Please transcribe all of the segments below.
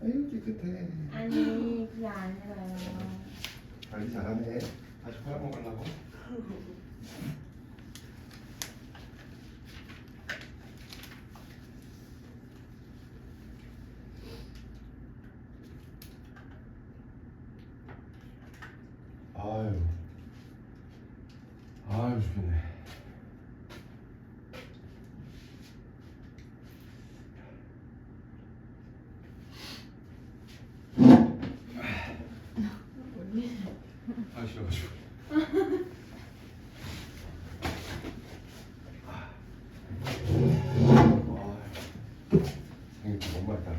아유 깨끗해. 아니 그게 아니라요. 관리 잘하네. 다시 팔아 먹으려고. 아유 좋겠네. 아 싫어가지고. 생일 너무 많다.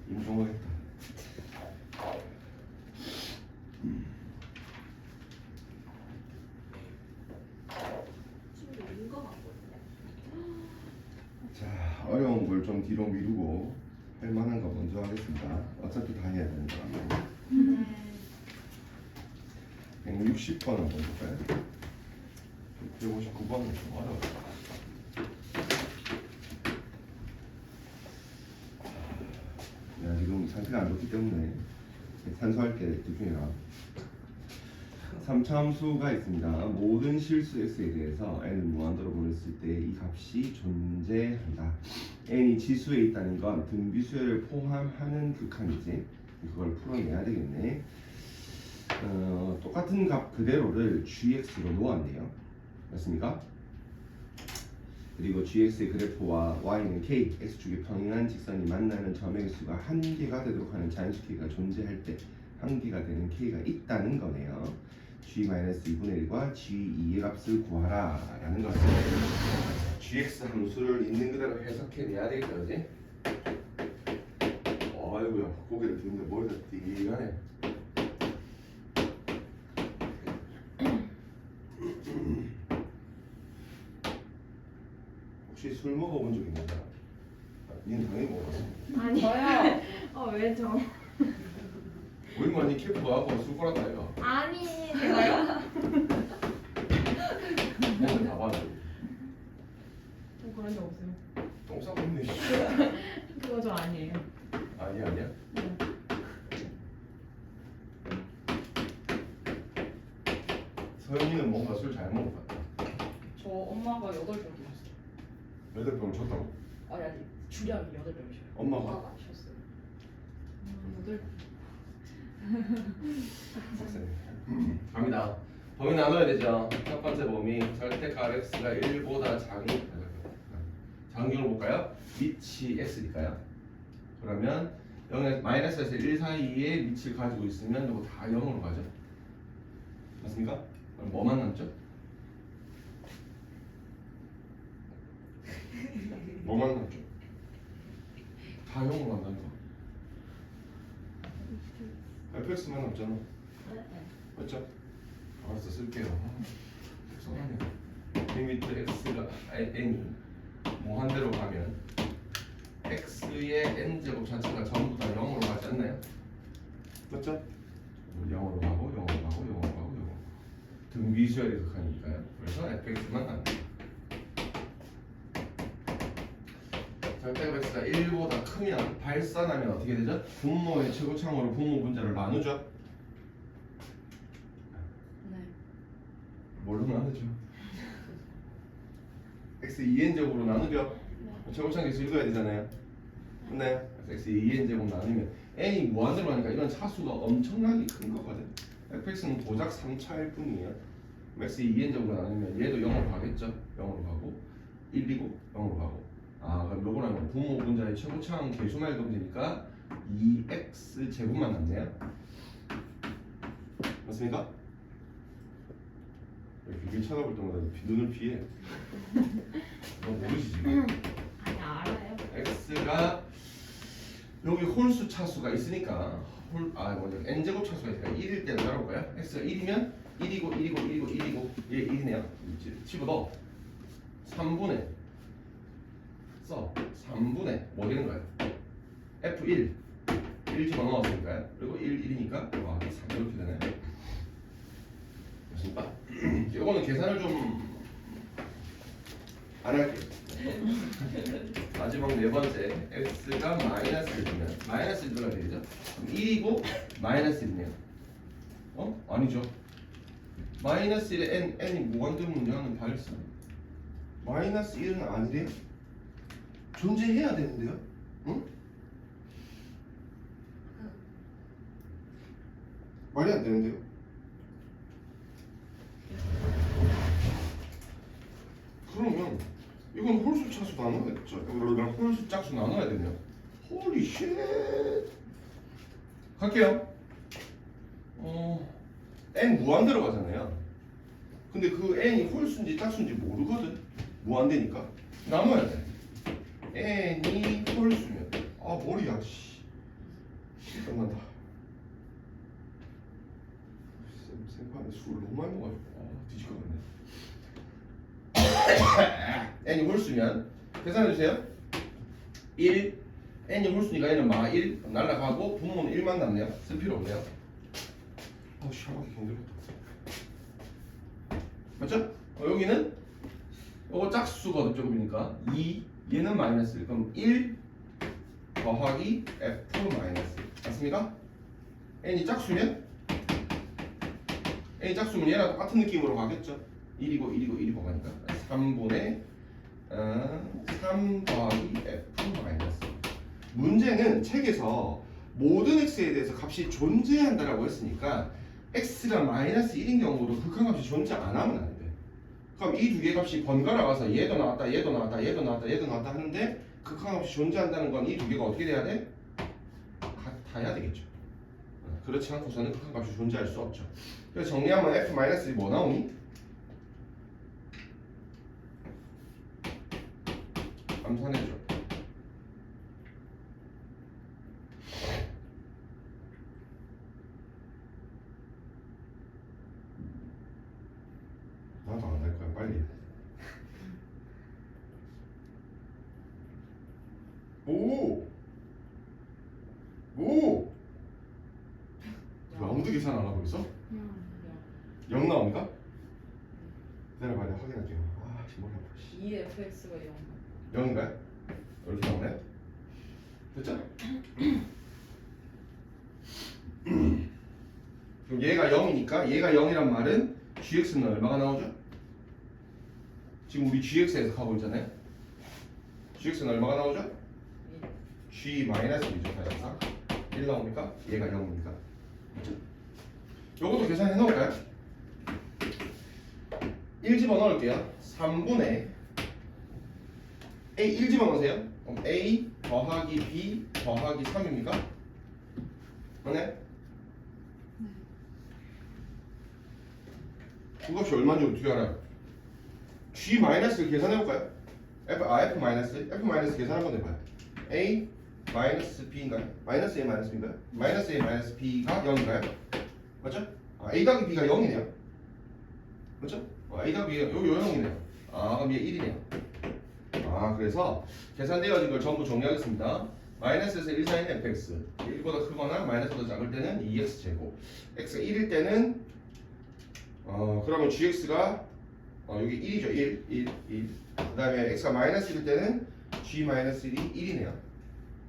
임종하겠다. 자, 어려운 걸 좀 뒤로 미루고 할 만한 거 먼저 하겠습니다. 어차피 다 해야 되는 거라면. 네. 160번은 먼저 볼까요? 159번은 좀 어려워요. 야, 지금 상태가 안 좋기 때문에 산소할 때 집중해라. 3차함수가 있습니다. 모든 실수 x에 대해서 n을 무한대로 보냈을 때 이 값이 존재한다. n이 지수에 있다는 건 등비수열을 포함하는 극한이지. 그걸 풀어내야 되겠네. 똑같은 값 그대로를 gx로 놓았네요. 맞습니까? 그리고 gx의 그래프와 y는 k, x축이 평행한 직선이 만나는 점의 수가 한 개가 되도록 하는 자연수 k가 존재할 때 한 개가 되는 k가 있다는 거네요. g-2분의 1과 g2의 값을 구하라 라는 것은 gx 함수를 있는 그대로 해석해내야 되겠죠, 그지? 아이고야, 고개를 드는데 머리가 띵하네. 혹시 술 먹어본 적 있는 사람? 니는 당연히 먹어봤어. 아니 저요. 왜 저? 오랜만에 캠프 가고 술 꼬랐다 이거. 아니 제가요? 내가 다 봐줘. 그런 적 없어요. 똥 싸고 있네. 그거 저 아니에요. 아니야. 네. 서영이는 뭔가 술 잘 먹은 것 같아. 저 엄마가 8병 드셨어요. 8병을 줬다고. 아니 주량이 8병이셔요. 엄마가? 드셨어요. 8병. 빡세네. 갑니다. 범위 나눠야 되죠. 첫 번째 범위 절대 x가 1보다 작은 경우를 볼까요? 밑이 x니까요. 그러면 0에서 마이너스에서 1 사이에 밑을 가지고 있으면 이거 다 0으로 가죠. 맞습니까? 그럼 뭐만 남죠? 뭐만 남죠? 다 0으로 간다니까. fx만 남잖아. 맞죠? 알았어, 쓸게요. 속상하네. 리미트 x가 n이 무한대로 가면 x의 n제곱 자체가 전부 다 0으로 가지 않나요? 맞죠? 0으로 가고 0으로 가고 0으로 가고 0으로 등비수열의 극한이니까요. 그래서 fx만 남니다. 절대값 x가 1보다 크면 발산하면 어떻게 되죠? 분모의 최고창으로 분모 분자를 나누죠? 네. 뭘로 나누죠? x 2n제곱으로 나누죠? 최고창 계수 읽어야 되잖아요. 맞나요? 그래서 x 2n제곱 나누면 n이 무한대로 하니까 이건 차수가 엄청나게 큰 거거든. fx는 고작 3차일 뿐이에요. x 2n제곱으로 나누면 얘도 0으로 가겠죠? 0으로 가고 1이고 0으로 가고. 아, 그럼 요거는 분모 분자의 최고차항 계수만 읽으면 되니까 2x 제곱만 남네요. 맞습니까? 비밀 찾아볼 때마다 눈을 피해. 너 모르지 지금? 아니 알아요. x가 여기 홀수 차수가 있으니까 n 제곱 차수가 있으니까 1일 때는 따라올까요? x가 1이면 1이고 얘 1이네요. 집어넣어. 3분의 써 3분의 뭐 되는 거예요? f1 1 집어넣었으니까요. 그리고 1이니까 3 이렇게 되나요? 맞습니까? 이거는 계산을 좀 안 할게요. 마지막 네 번째 x x가 마이너스 1이면 마이너스 1 들어가야 되죠? 그럼 1이고 마이너스 1이네요. 어? 아니죠. 마이너스 1에 n이 무한대문이라는 발사. 마이너스 1은 아니래요? 존재해야 되는데요? 응? 말이 안 되는데요? 그러면 이건 홀수 차수 나눠야겠죠? 홀수 짝수 나눠야 되네요. 홀리 쉣. 갈게요. n 무한 들어가잖아요. 근데 그 n이 홀수인지 짝수인지 모르거든. 무한대니까 나눠야 돼. n이 홀수면 아 머리야 씨. 끝난다. 생판에 술을 너무 많이 먹어가지고 뒤집어졌네. n이 홀수면 계산해주세요. 1 n이 홀수니까 n은 마 1 날라가고 분모는 1만 남네요. 쓸 필요 없네요. 샤워기 힘들었다. 맞죠? 여기는 이거 짝수거든. 조금이니까 2 얘는 마이너스 1 그럼 1 더하기 f 마이너스 맞습니까? n이 짝수면 얘랑 똑같은 느낌으로 가겠죠. 1이고 가니까 3분의 3 더하기 f 마이너스. 문제는 책에서 모든 x에 대해서 값이 존재한다라고 했으니까 x가 마이너스 1인 경우도 극한값이 존재 안 하면 안 돼. 그럼 이 두 개 값이 번갈아 가서 얘도 나왔다 얘도 나왔다 얘도 나왔다 얘도 나왔다 하는데 극한값이 존재한다는 건 이 두 개가 어떻게 돼야 돼? 같아야 되겠죠. 그렇지 않고서는 극한값이 존재할 수 없죠. 그래서 정리하면 f-1이 뭐 나오니? 암산해줘. 나도 안 할 거야 빨리. 오! 왜 아무도 계산 안 하고 있어? 0 나옵니까? 기다려봐 내가 확인할게요. 아 머리 아파. 2fx가 0 0인가요? 이렇게 나오네. 됐죠? 그럼 얘가 0이니까 얘가 0이란 말은 gx는 얼마가 나오죠? 지금 우리 gx에서 가고 있잖아요. gx는 얼마가 나오죠? g-1이죠. 다양상 1 나옵니까? 얘가 0이니까. 그렇죠? 요것도 계산해 놓을까요? 1 집어넣을게요. 3분의 A 1 집어넣으세요. 그럼 A 더하기 B 더하기 3입니까? 맞네? 그 값이 얼마인지 어떻게 알아요? G-를 계산해볼까요? F- 계산 한번 해봐요. A 마이너스 B인가요? 마이너스 A 마이너스 B인가요? 마이너스 A 마이너스 B가 0인가요? 맞죠? A 더하기 B가 0이네요. 맞죠? A 더하기 B가 요 0이네요. 그럼 얘 1이네요. 그래서 계산되어진 걸 전부 정리하겠습니다. 마이너스에서 1 사이는 fx 1보다 크거나 마이너스보다 작을 때는 2x 제곱 x가 1일 때는 그러면 gx가 여기 1이죠. 1 그 다음에 x가 마이너스 1일 때는 g 마이너스 1이 1이네요.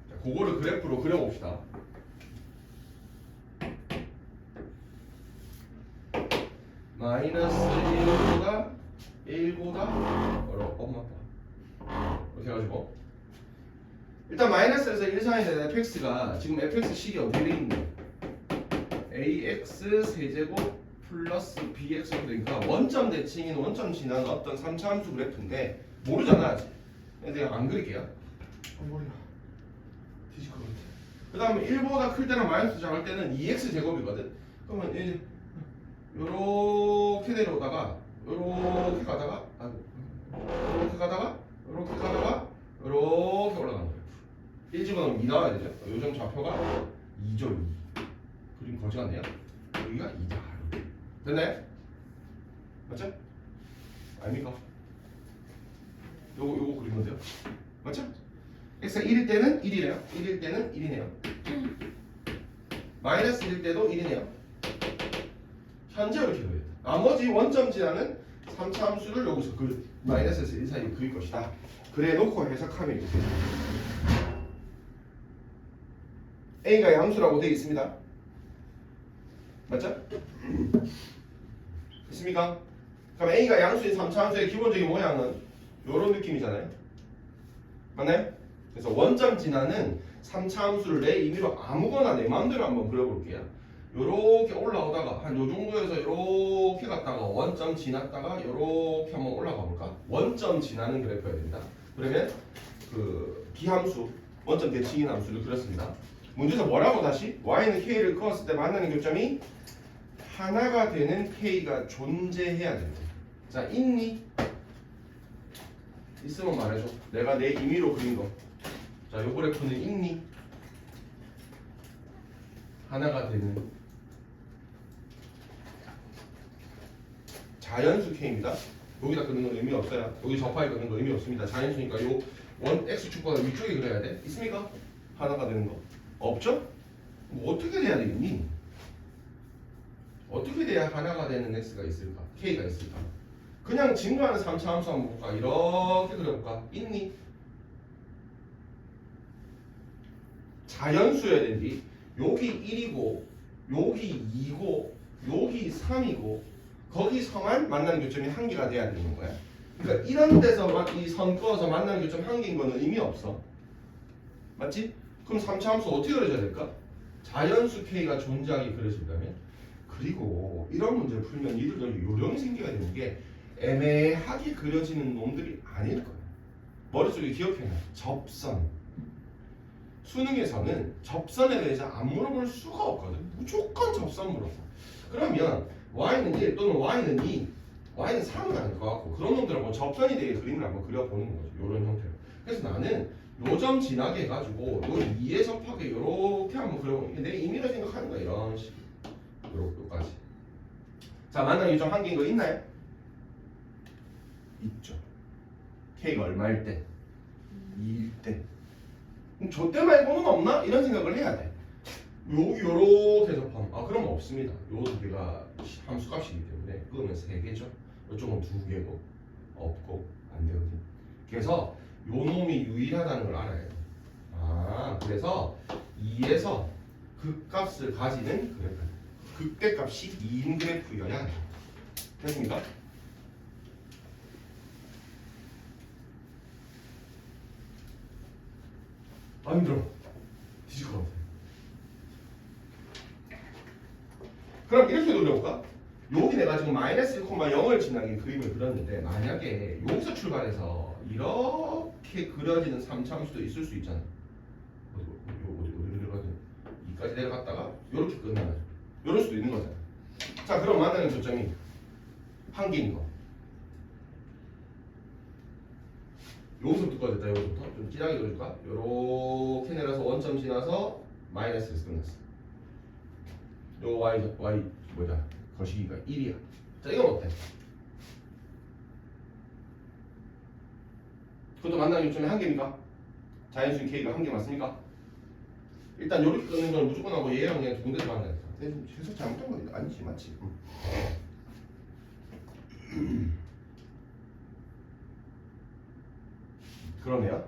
자, 그거를 그래프로 그려봅시다. 마이너스 1보다 엄마 아빠 이렇게 해가지고 일단 마이너스에서 1 사이는 fx가 지금 fx식이 어떻게 되어 있는데 ax 세제곱 플러스 bx 되니까 원점 대칭인 원점 지난 어떤 3차 함수 그래프인데 모르잖아 아직. 내가 안 그릴게요. 머리가 뒤질 것 같아. 그 다음에 1보다 클 때랑 마이너스 작을 때는 2x 제곱이거든. 그러면 이제 요렇게 내려오다가 요렇게 가다가 요렇게 가다가 요렇게 가다가 요렇게 올라가는 거예요. 1 집어넣으면 2 나와야 되죠. 요점 좌표가 2죠. 2. 그림 거지 같네요. 여기가 2다. 됐나요? 맞죠? 아닙니까? 요거 그린 건데요. 맞죠? x가 1일 때는 1이네요. 1일 때는 1이네요. 마이너스 1일 때도 1이네요. 현재 이렇게 그려야 돼. 나머지 원점 지나는 3차 함수를 여기서 마이너스에서 1 사이에 그릴 것이다. 그래 놓고 해석하면 이렇게 됩니다. A가 양수라고 되어 있습니다. 맞죠? 있습니까? 그럼 A가 양수인 3차함수의 기본적인 모양은 이런 느낌이잖아요. 맞나요? 그래서 원점 진화는 3차함수를 내 임의로 아무거나 내 마음대로 한번 그려볼게요. 요렇게 올라오다가 한 요 정도에서 요렇게 갔다가 원점 지났다가 요렇게 한번 올라가 볼까? 원점 지나는 그래프여야 됩니다. 그러면 그 비함수 원점 대칭인 함수를 그렸습니다. 문제에서 뭐라고 다시? y는 k를 그었을 때 만나는 교점이 하나가 되는 k가 존재해야 됩니다. 자, 있니? 있으면 말해줘. 내가 내 임의로 그린 거. 자, 요 그래프는 있니? 하나가 되는 자연수 k입니다. 여기다 끄는 건 의미 없어요. 여기 접하에 끄는 거 의미 없습니다. 자연수니까 요 원 x축보다 위쪽에 그려야 돼. 있습니까? 하나가 되는 거 없죠? 뭐 어떻게 돼야 되겠니? 어떻게 돼야 하나가 되는 x가 있을까? k가 있을까? 그냥 증가하는 3차 함수 한번 볼까? 이렇게 그려볼까? 있니? 자연수여야 되니 여기 1이고 여기 2고 여기 3이고 거기서만 만나는 교점이 한 개가 돼야 되는 거야. 그러니까 이런 데서 이 선 그어서 만나는 교점 한 개인 거는 의미 없어. 맞지? 그럼 3차 함수 어떻게 그려져야 될까? 자연수 k가 존재하게 그려진다면. 그리고 이런 문제를 풀면 이들도 요령이 생겨야 되는 게 애매하게 그려지는 놈들이 아닐 거야. 머릿속에 기억해놔. 접선. 수능에서는 접선에 대해서 안 물어볼 수가 없거든. 무조건 접선 물어봐. 그러면 y는 1 또는 y는 2, y는 3은 아닐 것 같고 그런 놈들은 뭐 접선에 대해 그림을 한번 그려보는 거죠. 이런 형태로. 그래서 나는 요점 지나게 해가지고 요 2에 접하게 요렇게 한번 그려보는 게 내 임의로 생각하는 거야. 이런 식으로. 요까지. 자, 만나는 요점 한 개인 거 있나요? 있죠. k가 얼마일 때? 2일 때. 그럼 저 때 말고는 없나? 이런 생각을 해야 돼. 요렇게 접하면 그럼 없습니다. 요 두 개가 함수값이기 때문에 그거는 3개죠. 이쪽은 2개고 없고 안 되거든요. 그래서 요 놈이 유일하다는 걸 알아야 돼. 그래서 2에서 극값을 가지는 그래프. 극대값이 2인 그래프여야 돼. 됐습니까? 힘들어. 뒤질 것 같아. 그럼 이렇게 그려볼까? 여기 내가 지금 마이너스 1,0을 지나게 그림을 그렸는데 만약에 여기서 출발해서 이렇게 그려지는 3차함수도 있을 수 있잖아. 어디 내려가든 2까지 내려갔다가 이렇게 끝나는 이럴 수도 있는 거잖아. 자, 그럼 만나는 교점이 한 개인 거. 여기서부터 꺼졌다. 여기서부터 좀 진하게 그려줄까? 요렇게 내려서 원점 지나서 마이너스에서 끝났어. 요 y 뭐냐? 거시기가 1이야. 자, 이건 어때? 그것도 만나는 요점이 한 개입니까? 자연수인 k가 한 개 맞습니까? 일단 요렇게 끊는 건 무조건 하고 얘랑 그냥 두 군데서 만나야 돼. 해석 잘못한 거 아니지, 맞지? 그러면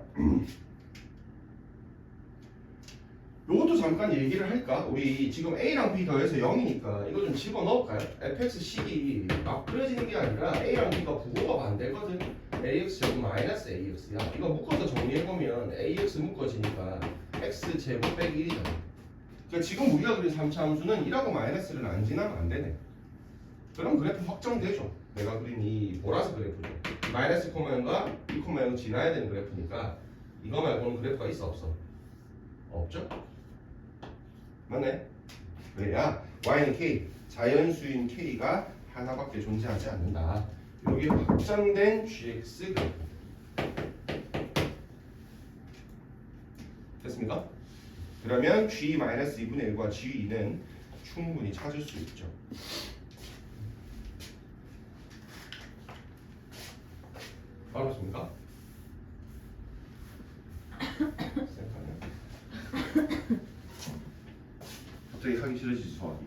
요것도 잠깐 얘기를 할까? 우리 지금 A랑 B 더해서 0이니까 이거 좀 집어넣을까요? fx식이 막 그려지는 게 아니라 A랑 B가 부호가 반대거든. ax 제곱 마이너스 ax야. 이거 묶어서 정리해보면 ax 묶어지니까 x 제곱 빼기 1이잖아. 그러니까 지금 우리가 그린 3차 함수는 1하고 마이너스를 안 지나면 안 되네. 그럼 그래프 확정되죠. 내가 그린 이 보라색 그래프죠. 마이너스 1,0과 2,0 지나야 되는 그래프니까 이거 말고는 그래프가 있어 없어? 없죠? 맞네? 왜냐? y는 k, 자연수인 k가 하나밖에 존재하지 않는다. 여기 확정된 gx 그래프. 됐습니까? 그러면 g-2분의 1과 g2는 충분히 찾을 수 있죠. 알았습니까? 갑자기 하기 싫어지지 수학이.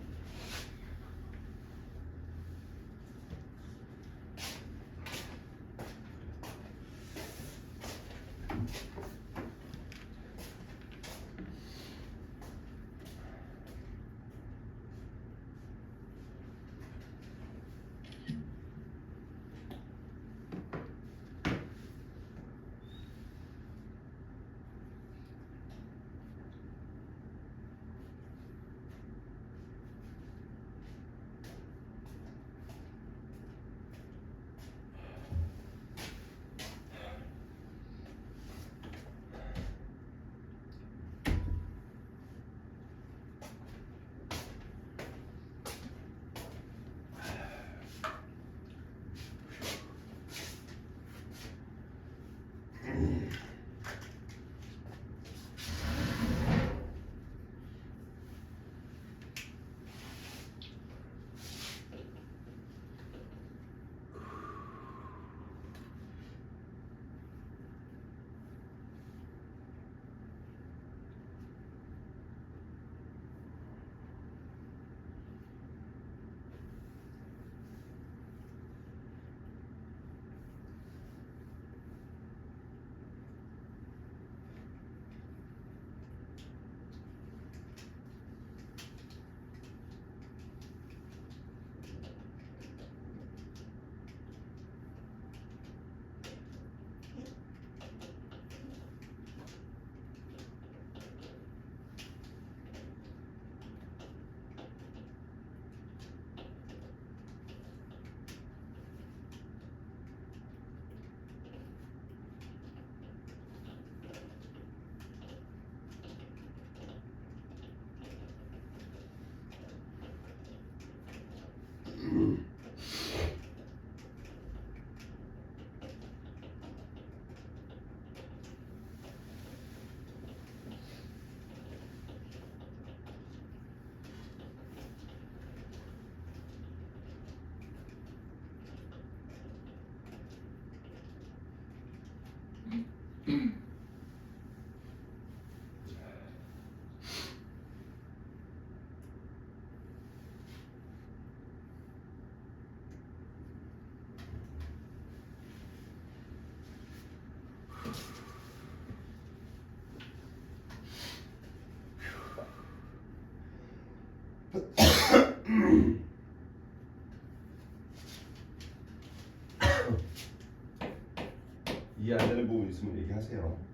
이해 안 되는 부분 있으면 얘기하세요.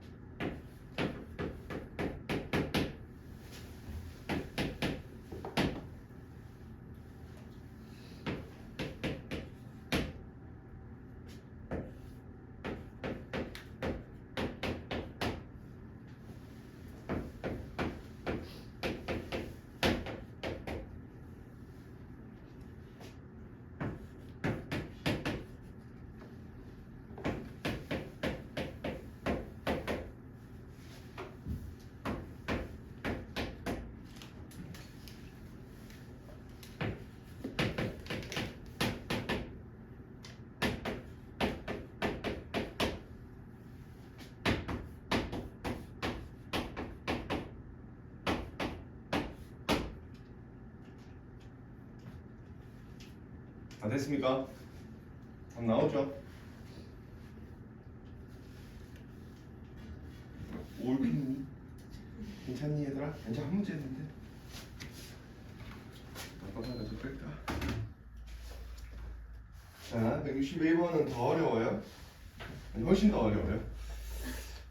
다 됐습니까? 답 나오죠? 옳겠니? 괜찮니 얘들아? 괜찮아 한 문제 했는데 아빠가 하나 더 뺄까? 자 161번은 더 어려워요? 아니 훨씬 더 어려워요.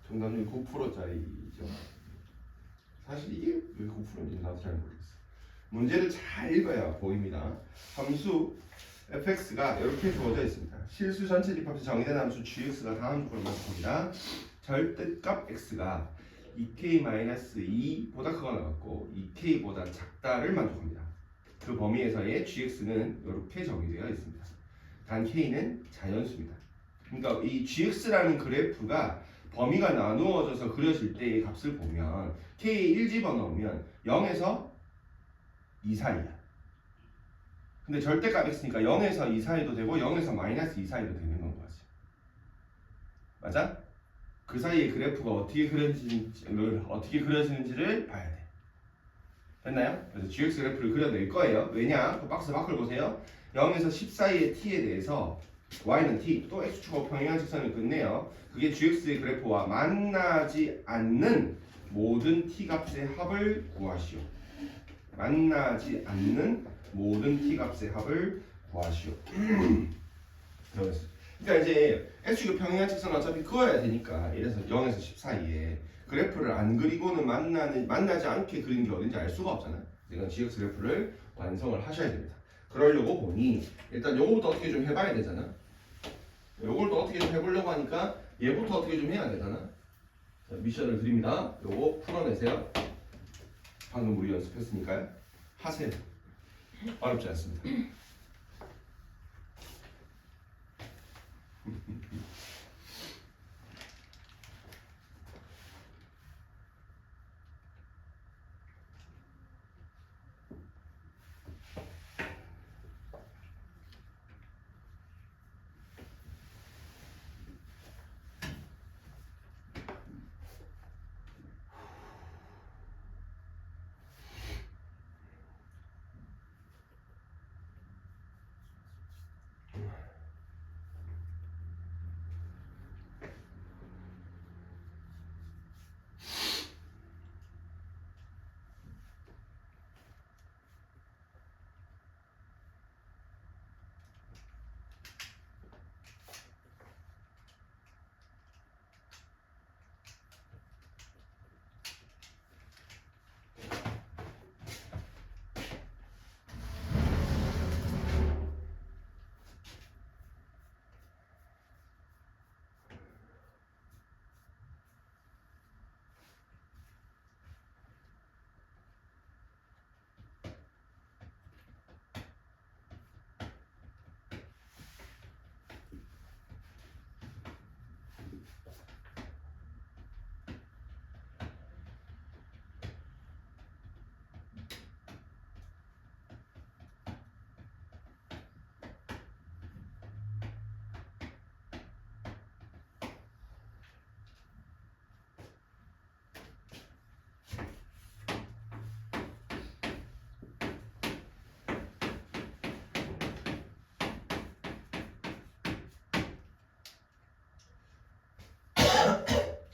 정답률 9%짜리죠. 사실 이게 왜 9%인지 나도 잘 모르겠어. 문제를 잘 읽어야 보입니다. 함수 fx가 이렇게 주어져 있습니다. 실수 전체 집합에서 정의된 함수 gx가 다음 조건을 만족합니다. 절대값 x가 2k-2보다 크거나 같고 2k보다 작다를 만족합니다. 그 범위에서의 gx는 이렇게 정의되어 있습니다. 단 k는 자연수입니다. 그러니까 이 gx라는 그래프가 범위가 나누어져서 그려질 때의 값을 보면 k 1 집어넣으면 0에서 2 사이야. 근데 절대값 x니까 0에서 2 사이도 되고 0에서 마이너스 2 사이도 되는 건 거지. 맞아? 그 사이의 그래프가 어떻게 그려지는지를 봐야 돼. 됐나요? 그래서 gx 그래프를 그려낼 거예요. 왜냐? 그 박스 밖을 보세요. 0에서 10 사이의 t에 대해서 y는 t, 또 x축하고 평행한 직선을 끝내요. 그게 gx의 그래프와 만나지 않는 모든 t 값의 합을 구하시오. 만나지 않는 모든 t 값의 합을 구하시오. 그러니까 이제 x축의 평행한 직선은 어차피 그어야 되니까 이래서 0에서 10 사이에 그래프를 안 그리고는 만나지 않게 그리는 게 어딘지 알 수가 없잖아. 이건 gx 그래프를 완성을 하셔야 됩니다. 그러려고 보니 일단 요거부터 어떻게 좀 해봐야 되잖아. 요걸 또 어떻게 좀 해보려고 하니까 얘부터 어떻게 좀 해야 되잖아. 자, 미션을 드립니다. 요거 풀어내세요. 방금 우리 연습했으니까요. 하세요. 어렵지 않습니다.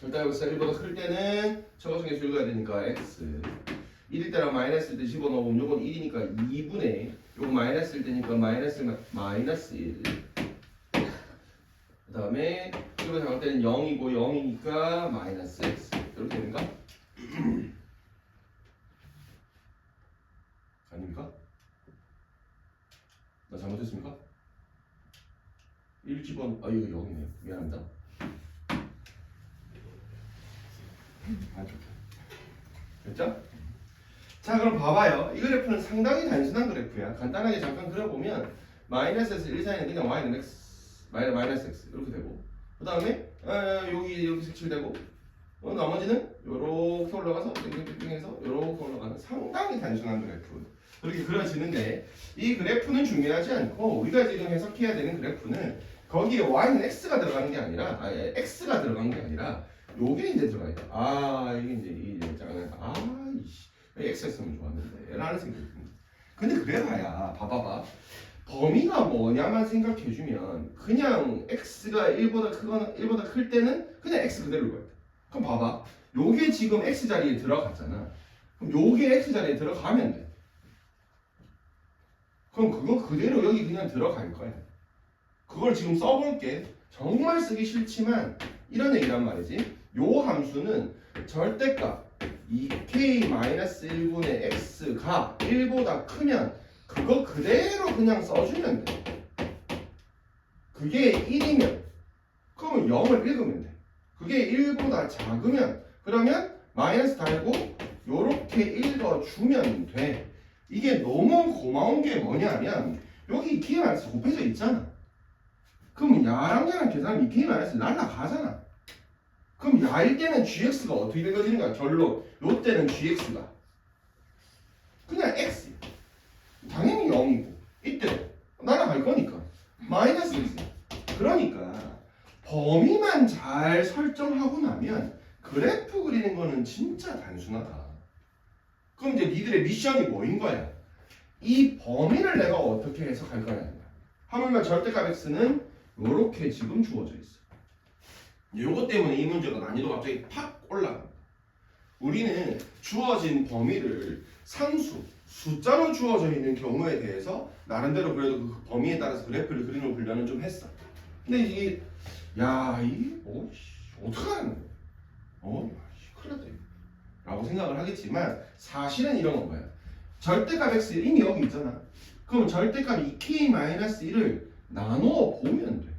절대 x가 1보다 클 때는 처거중에서 읽어야 되니까 x 1일 때랑 마이너스일 때 집어넣으면 요건 1이니까 2분의 요거 마이너스일 때니까 마이너스 1. 그 다음에 이거 작을 때는 0이고 0이니까 마이너스 x 이렇게 되는가? 아닙니까? 나 잘못했습니까? 1집어 이거 0이네요. 미안합니다. 아 좋다. 됐죠? 자 그럼 봐봐요. 이 그래프는 상당히 단순한 그래프야. 간단하게 잠깐 그려보면 마이너스에서 1 사이는 그냥 y는 x 마이너스 x 이렇게 되고 그 다음에 여기 이렇게 색칠되고 나머지는 요렇게 올라가서 땡땡땡해서 요렇게 올라가는 상당히 단순한 그래프 그렇게 그려지는데 이 그래프는 중요하지 않고 우리가 지금 해석해야 되는 그래프는 거기에 y는 x가 들어가는 게 아니라 x가 들어간 게 아니라 요게 이제 들어가 있다. 이게 이제 이 장은 이씨 x였으면 좋았는데 라는 생각이 듭니다. 근데 그래봐야 봐봐봐 범위가 뭐냐만 생각해주면 그냥 x가 1보다 크거나 1보다 클 때는 그냥 x 그대로 읽어야 돼. 그럼 봐봐 요게 지금 x 자리에 들어갔잖아. 그럼 요게 x 자리에 들어가면 돼. 그럼 그거 그대로 여기 그냥 들어갈 거야. 그걸 지금 써볼게. 정말 쓰기 싫지만 이런 얘기란 말이지. 요 함수는 절대값 2k-1분의 x가 1보다 크면 그거 그대로 그냥 써주면 돼. 그게 1이면 그러면 0을 읽으면 돼. 그게 1보다 작으면 그러면 마이너스 달고 요렇게 읽어주면 돼. 이게 너무 고마운 게 뭐냐면 여기 2k- 곱해져 있잖아. 그럼 야랑 야랑 계산하면 2k- 날라가잖아. 그럼 야일 때는 gx가 어떻게 읽어지는 거야? 결론 요 때는 gx가 그냥 x 당연히 0이고 이때 날아갈 거니까 마이너스 x. 그러니까 범위만 잘 설정하고 나면 그래프 그리는 거는 진짜 단순하다. 그럼 이제 니들의 미션이 뭐인 거야? 이 범위를 내가 어떻게 해석할 거냐는 거야. 하물며 절대값 x는 요렇게 지금 주어져 있어. 요것 때문에 이 문제가 난이도가 갑자기 팍 올라갑니다. 우리는 주어진 범위를 상수, 숫자로 주어져 있는 경우에 대해서 나름대로 그래도 그 범위에 따라서 그래프를 그리는 훈련을 좀 했어. 근데 이게 이게 어떡하는 거야? 큰일 났다 이거. 라고 생각을 하겠지만 사실은 이런 거야. 절대값 x 이미 여기 있잖아. 그럼 절대값 2k-1을 나누어 보면 돼.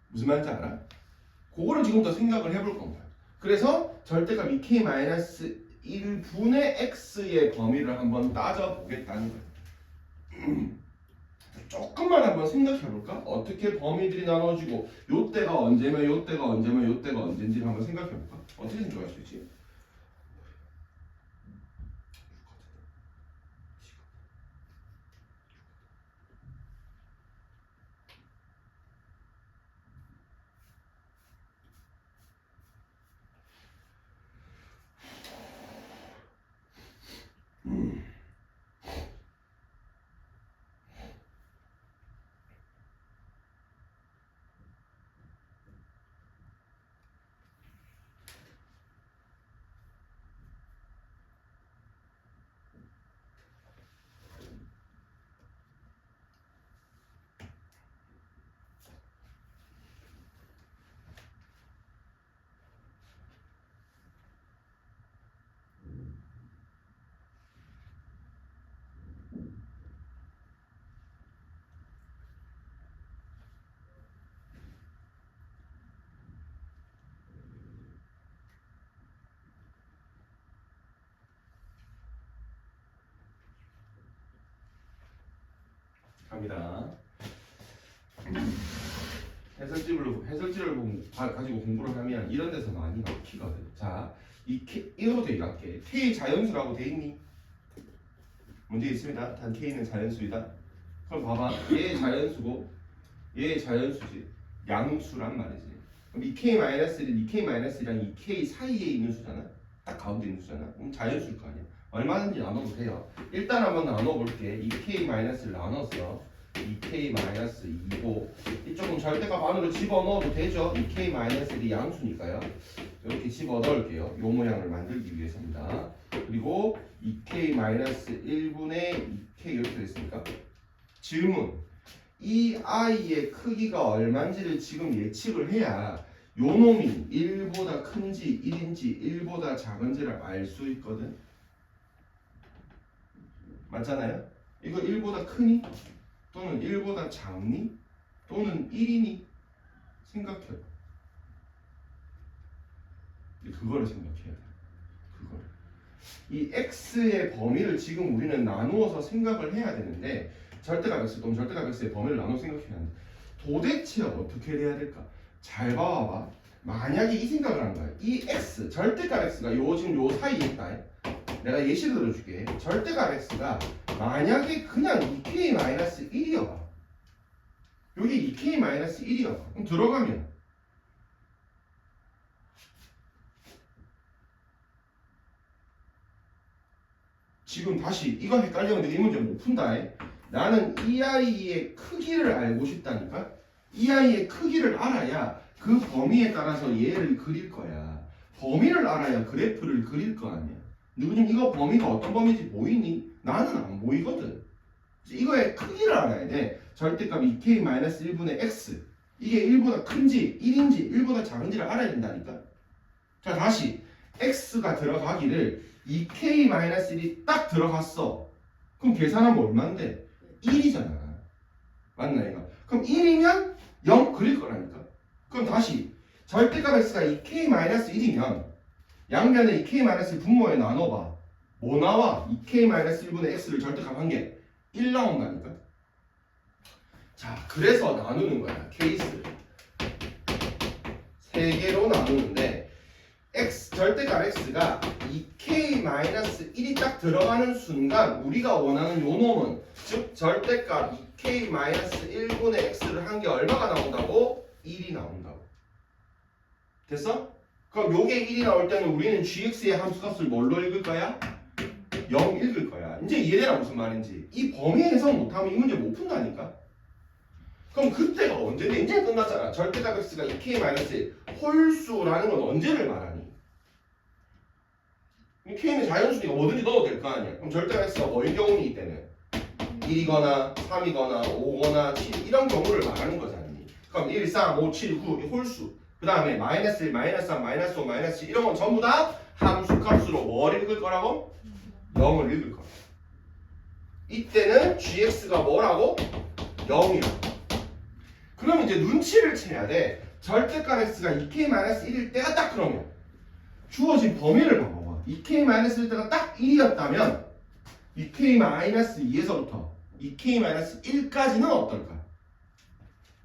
무슨 말인지 알아? 그거를 지금부터 생각을 해볼 건가요? 그래서 절대값 2k-1분의 x의 범위를 한번 따져보겠다는 거예요. 조금만 한번 생각해볼까? 어떻게 범위들이 나눠지고 요때가 언제면 요때가 언제면 요때가 언젠지를 한번 생각해볼까? 어떻게 생각할 수 있지? 갑니다. 해설지를 가지고 공부를 하면 이런 데서 많이 막히거든. 자, 이거 되게 약해. K 자연수라고 돼 있니? 문제 있습니다. 단 K는 자연수이다. 그럼 봐봐. 얘 자연수고 얘 자연수지. 양수란 말이지. 그럼 2K-1은 2K-1이랑 2K 사이에 있는 수잖아. 딱 가운데 있는 수잖아. 그럼 자연수일 거 아니야. 얼마든지 나눠도 돼요. 일단 한번 나눠볼게. 2K-를 나눴어. 2k-2고 이쪽은 절대값 안으로 집어넣어도 되죠. 2k-1이 양수니까요. 이렇게 집어넣을게요. 요 모양을 만들기 위해서입니다. 그리고 2k-1분의 2k 이렇게 됐습니까? 질문. 이 i의 크기가 얼마인지를 지금 예측을 해야 요 놈이 1보다 큰지 1인지 1보다 작은지를 알 수 있거든. 맞잖아요? 이거 1보다 크니? 또는 1보다 작니? 또는 1이니? 생각해봐. 그거를 생각해야 돼. 그거를. 이 x의 범위를 지금 우리는 나누어서 생각을 해야 되는데 절대값 x 또는 절대값 x의 범위를 나눠 생각해야 하는데 도대체 어떻게 돼야 될까? 잘 봐봐. 만약에 이 생각을 하는 거야. 이 x, 절대값 x가 지금 요 사이에 있다. 내가 예시를 들어줄게. 절대값 x가 만약에 그냥 2k-1이어봐. 여기 2k-1이어봐. 그럼 들어가면 지금 다시 이거 헷갈리는데 이 문제 못 푼다. 나는 이 아이의 크기를 알고 싶다니까. 이 아이의 크기를 알아야 그 범위에 따라서 얘를 그릴 거야. 범위를 알아야 그래프를 그릴 거 아니야. 누구님 이거 범위가 어떤 범위인지 보이니? 나는 안 보이거든. 이거의 크기를 알아야 돼. 절대값 2k-1분의 x 이게 1보다 큰지 1인지 1보다 작은지를 알아야 된다니까. 자 다시 x가 들어가기를 2k-1이 딱 들어갔어. 그럼 계산하면 얼마인데? 1이잖아. 맞나 이거? 그럼 1이면 0 그릴 거라니까. 그럼 다시 절대값 x가 2k-1이면 양면에 2k-1 분모에 나눠봐. 뭐 나와? 2k-1분의 x를 절대값 한 개 1 나온다니까. 자 그래서 나누는 거야. 케이스를 3개로 나누는데 절대값 x가 2k-1이 딱 들어가는 순간 우리가 원하는 요 놈은 즉 절대값 2k-1분의 x를 한 게 얼마가 나온다고? 1이 나온다고. 됐어? 그럼 요게 1이 나올 때는 우리는 gx의 함수값을 뭘로 읽을 거야? 0 읽을 거야. 이제 이해되나 무슨 말인지. 이 범위 해석 못하면 이 문제 못 푼다니까. 그럼 그때가 언제인데? 이제 끝났잖아. 절대값 x가 2k-의 홀수라는 건 언제를 말하니? k는 자연수니까 뭐든지 넣어도 될 거 아니야. 그럼 절대값 x가 뭐인 경우니 이때는? 1이거나 3이거나 5거나 7 이런 경우를 말하는 거잖아. 그럼 1, 3, 5, 7, 9 홀수. 그 다음에 마이너스 1, 마이너스 3, 마이너스 5, 마이너스 7 이런 건 전부 다 함수값으로 뭘 읽을 거라고? 0을 읽을 거야. 이때는 gx가 뭐라고? 0이라고. 그러면 이제 눈치를 채야 돼. 절대값 x가 2k-1일 때가 딱 그러면 주어진 범위를 봐봐. 2k-1일 때가 딱 1이었다면 2k-2에서부터 2k-1까지는 어떨까?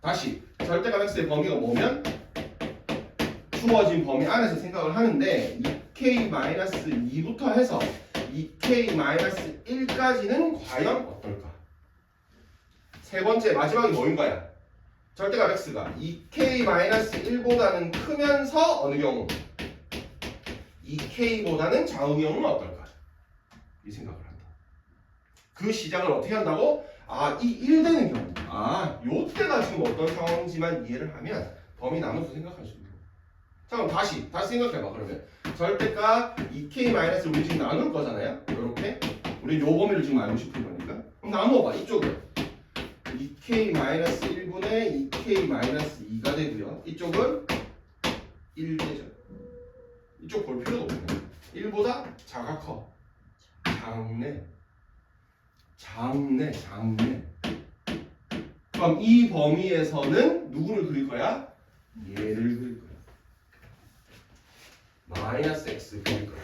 다시 절대값 x의 범위가 뭐면 주어진 범위 안에서 생각을 하는데 2k-2부터 해서 2k-1까지는 과연 어떨까? 세 번째 마지막이 뭐인 거야? 절대값 x가 2k-1보다는 크면서 어느 경우? 2k보다는 작은 경우는 어떨까? 이 생각을 한다. 그 시작을 어떻게 한다고? 이 1 되는 경우. 요때가 지금 어떤 상황인지만 이해를 하면 범위 나눠서 생각할 수 있는 거야. 자 그럼 다시 생각해봐. 그러면 절대값 2k-를 우리 지금 나눌 거잖아요. 이렇게 우리 요 범위를 지금 알고 싶은 거니까. 그럼 나누어봐. 이쪽은 2k-1분의 2k-2가 되고요. 이쪽은 1 되죠. 이쪽 볼 필요도 없네. 1보다 작아 커. 작네. 그럼 이 범위에서는 누구를 그릴 거야? 얘를 그릴 거야. 마이너스 x 그릴 거야.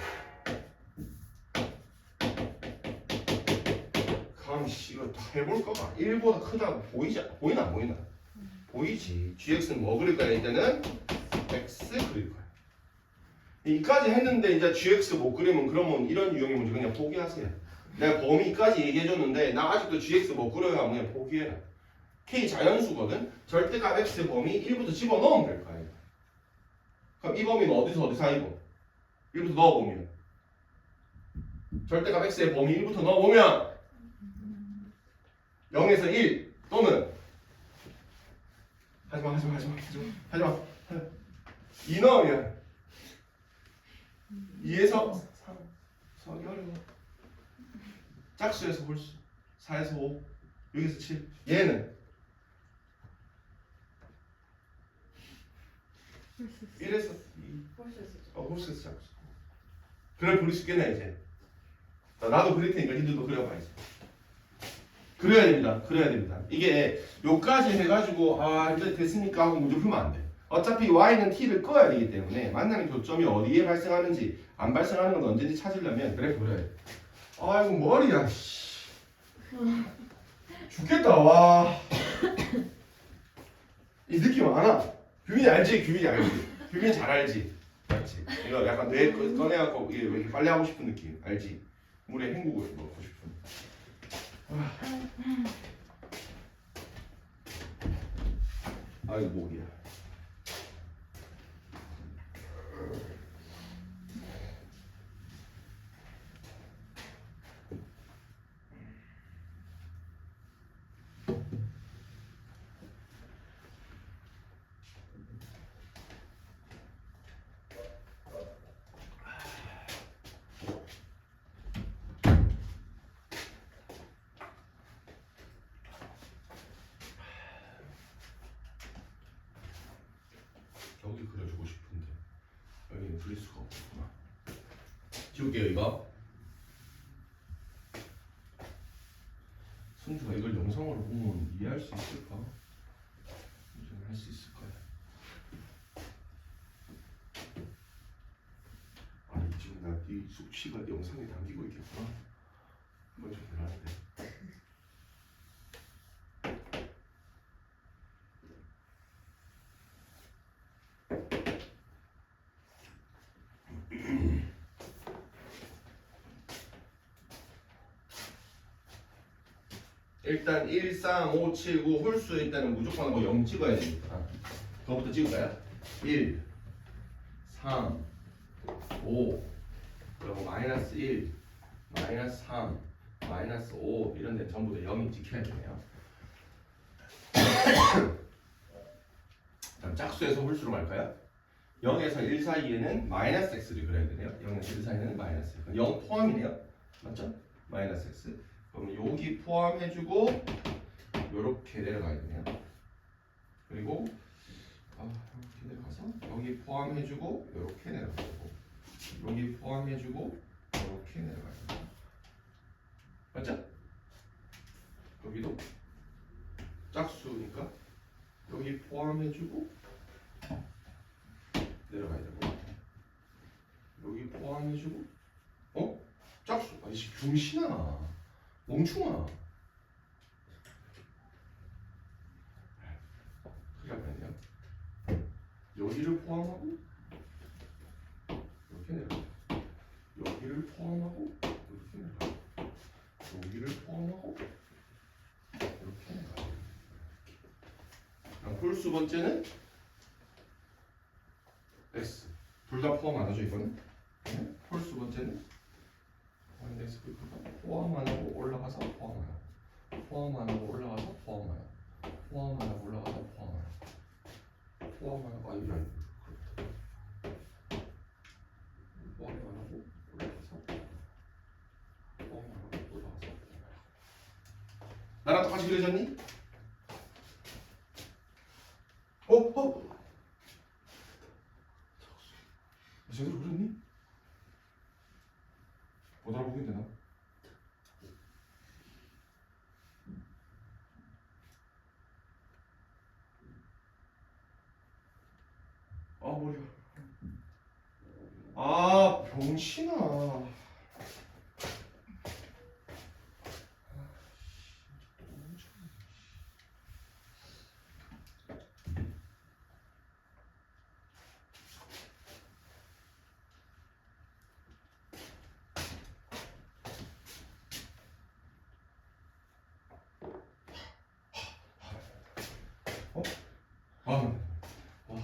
그럼 이거 다 해볼까 봐. 1보다 크다고 보이나 안 보이나? 보이지. gx는 뭐 그릴 거야? 이때는 x 그릴 거야. 이까지 했는데 이제 gx 못 그리면 그러면 이런 유형의 문제 그냥 포기하세요. 내가 범위까지 얘기해줬는데 나 아직도 gx 못 그려요 하면 그냥 포기해라. k 자연수거든. 절대값 x 범위 1부터 집어넣으면 될 거야. 그럼 이 범위는 어디서 어디 사이고? 1부터 넣어보면 절대값 x의 범위 1부터 넣어보면 0에서 1 또는 하지마. 이 넣으면 2에서 3 하기 어려워. 짝수에서 홀수 4에서 5 여기서 7 얘는 1에서 2 홀수에서 짝수. 그래 부를 수 있겠네 이제. 나도 그릴 테니까 니들도 그려봐야지. 그려야 됩니다. 이게 요까지 해가지고 이제 됐습니까 하고 문제 풀면 안 돼. 어차피 y는 t를 꺼야 되기 때문에 만나는 교점이 어디에 발생하는지 안 발생하는 건 언제든지 찾으려면 그래프 그려야 돼. 아이고 머리야. 씨. 죽겠다 와. 이 느낌 알아? 규민이 알지? 규민이 잘 알지? 맞지? 이거 약간 뇌 꺼내갖고 이게 왜 이렇게 빨리 하고 싶은 느낌 알지? 물에 헹구고 먹고 싶은. 아이고 목이야. 여기 그려주고 싶은데 여기는 그릴 수가 없구나. 지울게요 이거. 승주가 이걸 영상으로 보면 이해할 수 있을까? 좀 할 수 있을 거야. 아니 지금 나네 숙취가 영상에 담기고 있겠구나. 이건 좀 불안한데. 일단 1, 3, 5, 7, 9 홀수에 일단은 무조건 뭐 0 찍어야 됩니다. 그거부터 찍을까요? 1, 3, 5 그리고 마이너스 1, 마이너스 3, 마이너스 5 이런 데 전부 다 0이 찍혀야 되네요. 다음 짝수에서 홀수로 갈까요? 0에서 1 사이에는 마이너스 x를 그려야 되네요. 0에서 1 사이에는 마이너스 0 포함이네요. 맞죠? 마이너스 x. 그럼 여기 포함해주고 이렇게 내려가야 되네요. 그리고 이렇게 내려가서 여기 포함해주고 이렇게 내려가고 여기 포함해주고 이렇게 내려가야 돼요. 맞죠? 여기도 짝수니까 여기 포함해주고 내려가야 되고 여기 포함해주고 짝수 아이씨 중신아 멍충아. 그게 아니야. 여기를 포함하고 이렇게 내려가. 여기를 포함하고 이렇게 내려가. 여기를 포함하고 이렇게 내려가. 그럼 홀수 번째는 x. 둘 다 포함 안 하죠 이거는? 홀수 번째는 x 포함 안 하고 올라가서 포함 안 하고 포함 안 하고 올라가서 포함 안 하고 포함 안 하고 올라가서 포함 안 하고 포함 안 하고 포함 안 하고 올라가서 포함 안 하고 올라가서 나랑 똑같이 그려졌니? 제대로 그렸니? 못 알아보긴 되나? 머리가. 병신아.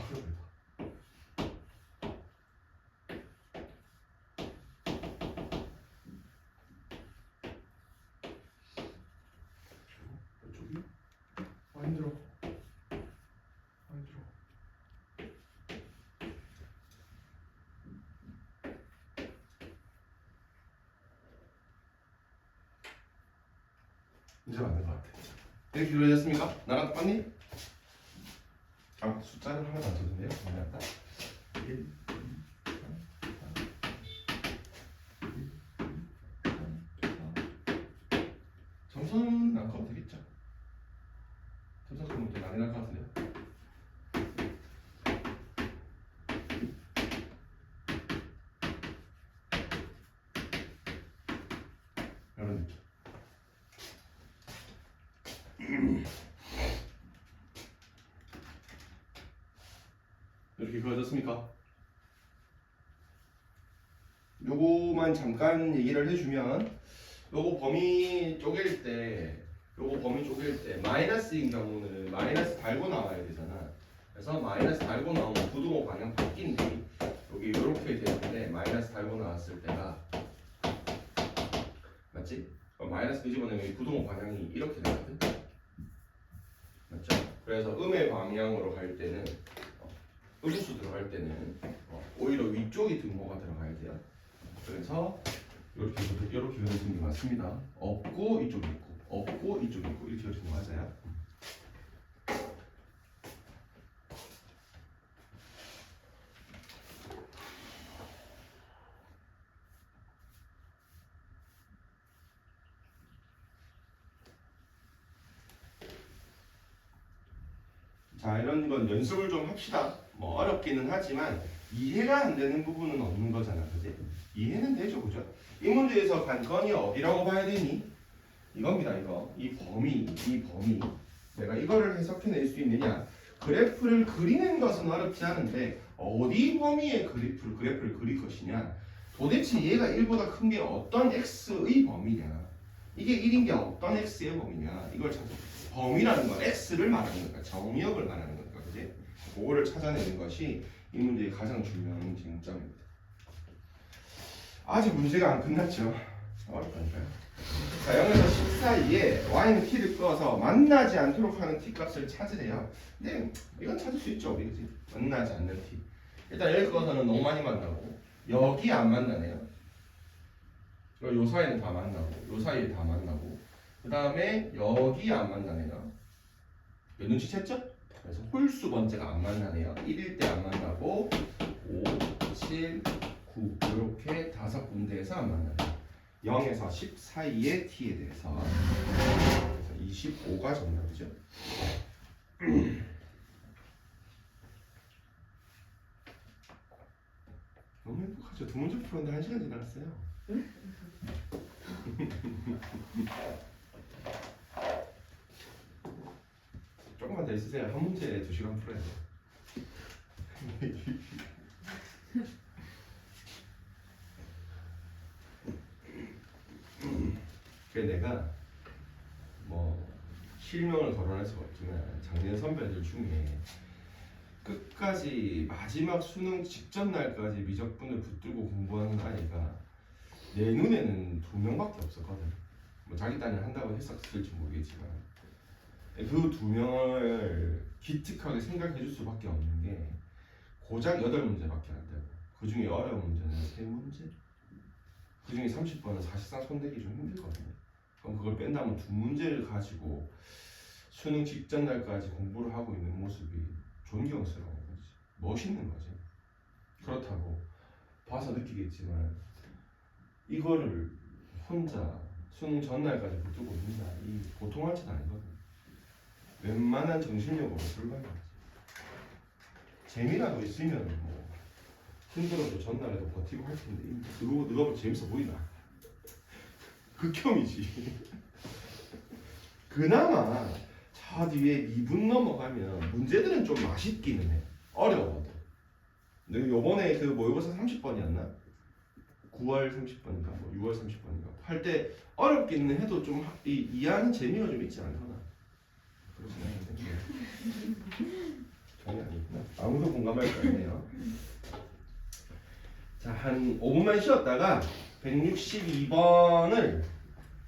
그래. 이제 맞는 것 같아. 이렇게 그려졌습니까? 나랑 똑같니? 아, 숫자는 하나도 안 쳐도 돼요? 맞다. 1, 2, 3, 4, 1, 2, 3, 4. 점수는 안 커도 되겠죠? 점수 그러면 좀 많이 날 것 같은데요? 이런 느낌. 이렇게 그려졌습니까? 요거만 잠깐 얘기를 해주면 요거 범위 쪼갤 때 마이너스인 경우는 마이너스 달고 나와야 되잖아. 그래서 마이너스 달고 나오면 부등호 방향 바뀐뒤 여기 이렇게 되는데 마이너스 달고 나왔을 때가 맞지? 마이너스 뒤집어내면 부등호 방향이 이렇게 되거든. 맞죠? 그래서 음의 방향으로 갈 때는 음수 들어갈 때는 오히려 위쪽이 등호가 들어가야 돼요. 그래서 이렇게 그려지는 게 맞습니다. 없고 이쪽이 있고 없고 이쪽이 있고 이렇게 그려지는 거 맞아요. 자, 이런 건 연습을 좀 합시다. 뭐 어렵기는 하지만 이해가 안 되는 부분은 없는 거잖아, 그지? 이해는 되죠, 그죠? 이 문제에서 관건이 어디라고 봐야 되니? 이겁니다, 이거. 이 범위. 내가 이거를 해석해낼 수 있느냐? 그래프를 그리는 것은 어렵지 않은데 어디 범위의 그래프를 그릴 것이냐? 도대체 얘가 1보다 큰 게 어떤 x의 범위냐? 이게 1인 게 어떤 x의 범위냐? 이걸 찾아. 범위라는 건 x를 말하는 거니까 정의역을 말하는 거니까, 그지? 그거를 찾아내는 것이 이 문제의 가장 중요한 쟁점입니다. 아직 문제가 안 끝났죠. 어렵다니까요. 자, 0에서 10 사이에 y는 t를 끄어서 만나지 않도록 하는 t 값을 찾으래요. 근데 이건 찾을 수 있죠, 우리, 그지? 만나지 않는 t. 일단 여기 끄어서는 너무 많이 만나고 여기 안 만나네요. 요 사이는 다 만나고 요 사이에 다 만나고 그 다음에 여기 안 만나네요. 눈치챘죠? 그래서 홀수 번째가 안 만나네요. 1일 때 안 만나고 5, 7, 9 이렇게 5군데에서 안 만나네요. 0에서 10 사이의 t에 대해서 그래서 25가 정답이죠. 너무 행복하죠. 두 문제 풀었는데 1시간 지났어요. 조금만 더 있으세요. 한 문제 2시간 풀어야 돼요. 그래 내가 뭐 실명을 거론할 수가 없지만 작년 선배들 중에 끝까지 마지막 수능 직전 날까지 미적분을 붙들고 공부하는 아이가 내 눈에는 2명밖에 없었거든. 뭐 자기 딴을 한다고 했었을지 모르겠지만 그 2명을 기특하게 생각해 줄 수밖에 없는 게 고작 8문제밖에 안 되고 그 중에 어려운 문제는 3문제? 그 중에 30번은 사실상 손대기 좀 힘들거든요. 그럼 그걸 뺀다면 2문제를 가지고 수능 직전 날까지 공부를 하고 있는 모습이 존경스러운 거지. 멋있는 거지. 그렇다고 봐서 느끼겠지만 이거를 혼자 수능 전날까지 붙들고 있는다. 이 보통 할 짓 아니거든. 웬만한 정신력으로 불가능하지. 재미라도 있으면 뭐 힘들어도 전날에도 버티고 할 텐데 누가 뭐 재밌어 보이나? 극혐이지. 그나마 저 뒤에 2분 넘어가면 문제들은 좀 맛있기는 해. 어려워도. 근데 요번에 그 모의고사 30번이었나? 9월 30번인가 뭐 6월 30번인가 할 때 어렵기는 해도 좀 이해하는 재미가 좀 있지 않거나 그렇진 않은데 전혀 아니구나. 아무도 공감할 거 없네요. 자, 한 5분만 쉬었다가 162번을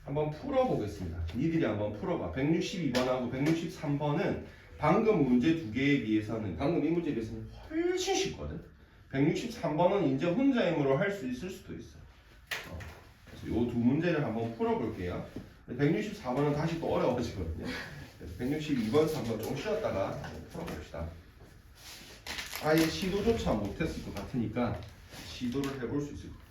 한번 풀어보겠습니다. 니들이 한번 풀어봐. 162번하고 163번은 방금 문제 2개에 비해서는 방금 이 문제에 비해서는 훨씬 쉽거든. 163번은 이제 혼자 힘으로 할 수 있을 수도 있어. 그래서 이 2문제를 한번 풀어볼게요. 164번은 다시 또 어려워지거든요. 그래서 162번, 3번 좀 쉬었다가 풀어봅시다. 아예 시도조차 못했을 것 같으니까 시도를 해볼 수 있을 것 같아요.